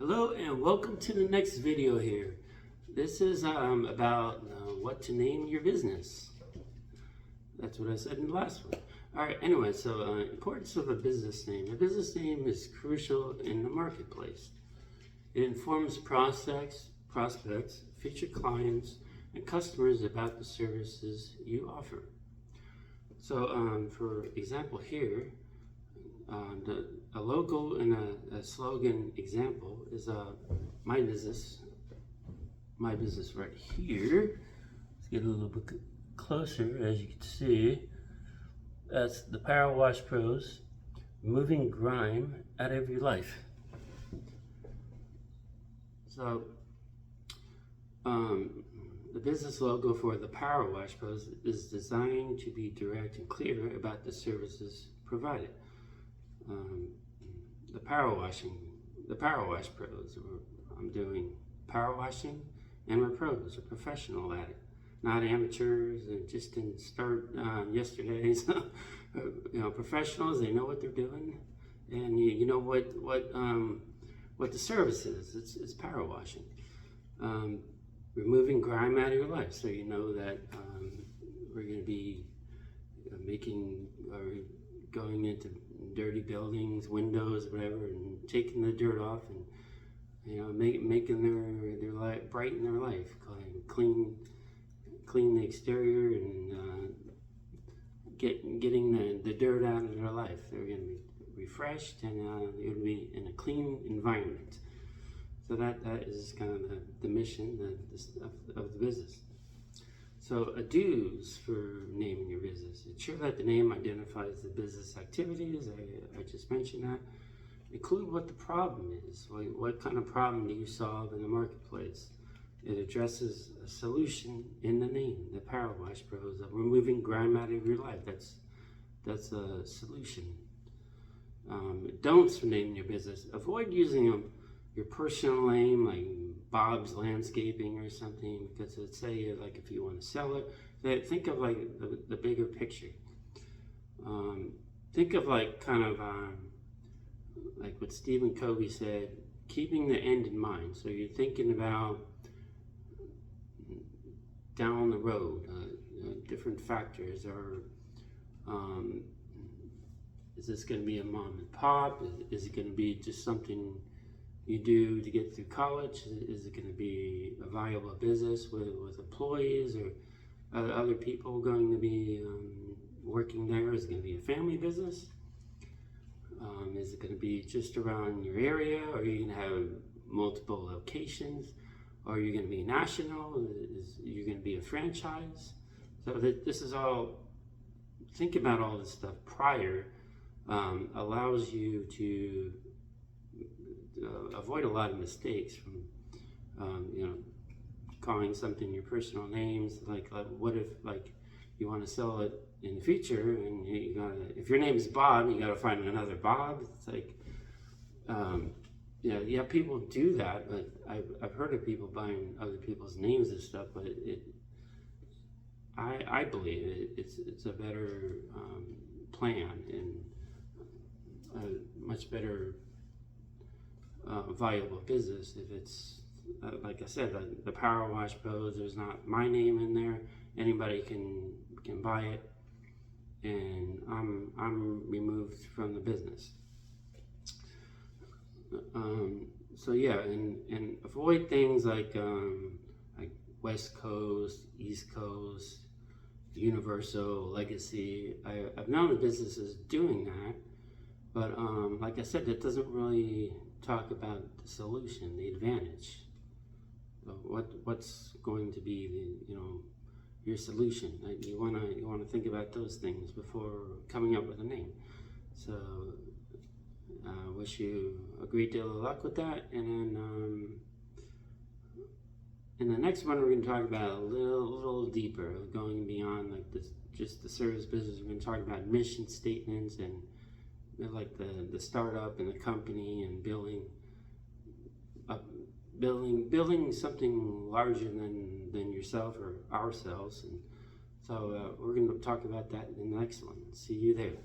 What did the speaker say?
Hello and welcome to the next video here. This is about what to name your business. That's what I said in the last one. Alright, anyway, so importance of a business name. A business name is crucial in the marketplace. It informs prospects, future clients, and customers about the services you offer. So for example here, a logo and a slogan example is my business right here. Let's get a little bit closer. As you can see, that's the Power Wash Pros, removing grime out of your life. So the business logo for the Power Wash Pros is designed to be direct and clear about the services provided. The Power Wash Pros, I'm doing power washing, and we're pros, we're professional at it, not amateurs and just didn't start yesterday. So, professionals, they know what they're doing, and you know what the service is. It's power washing, removing grime out of your life. So you know that we're going to be making or going into dirty buildings, windows, whatever, and taking the dirt off, and making their life, brighten their life, clean the exterior, and getting the dirt out of their life. They're going to be refreshed, and they're going to be in a clean environment. So that is kind of the mission of the business. So do's for naming your business. Ensure that the name identifies the business activities. I just mentioned that. Include what the problem is. What kind of problem do you solve in the marketplace? It addresses a solution in the name, the Power Wash Pros, of removing grime out of your life. That's a solution. Don'ts for naming your business. Avoid using your personal name, like Bob's Landscaping or something, because it'd say, like, if you want to sell it, think of like the bigger picture. Think of like kind of like what Stephen Covey said, keeping the end in mind. So you're thinking about down the road, different factors, or is this going to be a mom and pop? Is it going to be just something you do to get through college? Is it going to be a viable business with employees or other people going to be working there? Is it going to be a family business? Is it going to be just around your area? Or are you going to have multiple locations? Or are you going to be national? Is you going to be a franchise? So this is all, think about all this stuff prior, allows you to avoid a lot of mistakes from, calling something your personal names. Like what if, like, you want to sell it in the future, and you gotta, if your name is Bob, you gotta find another Bob. It's like, yeah, people do that, but I've heard of people buying other people's names and stuff. But I believe it's a better plan, and a much better viable business if it's like I said, the Power Wash Pros. There's not my name in there. Anybody can buy it, and I'm removed from the business. So yeah, and avoid things like West Coast, East Coast, Universal, Legacy. I've known of businesses doing that, but like I said, that doesn't really talk about the solution, the advantage. What's going to be your solution? You wanna think about those things before coming up with a name. So I wish you a great deal of luck with that. And then in the next one, we're going to talk about a little deeper, going beyond like just the service business. We're going to talk about mission statements and like the startup and the company, and building something larger than yourself or ourselves. And so we're going to talk about that in the next one. See you there.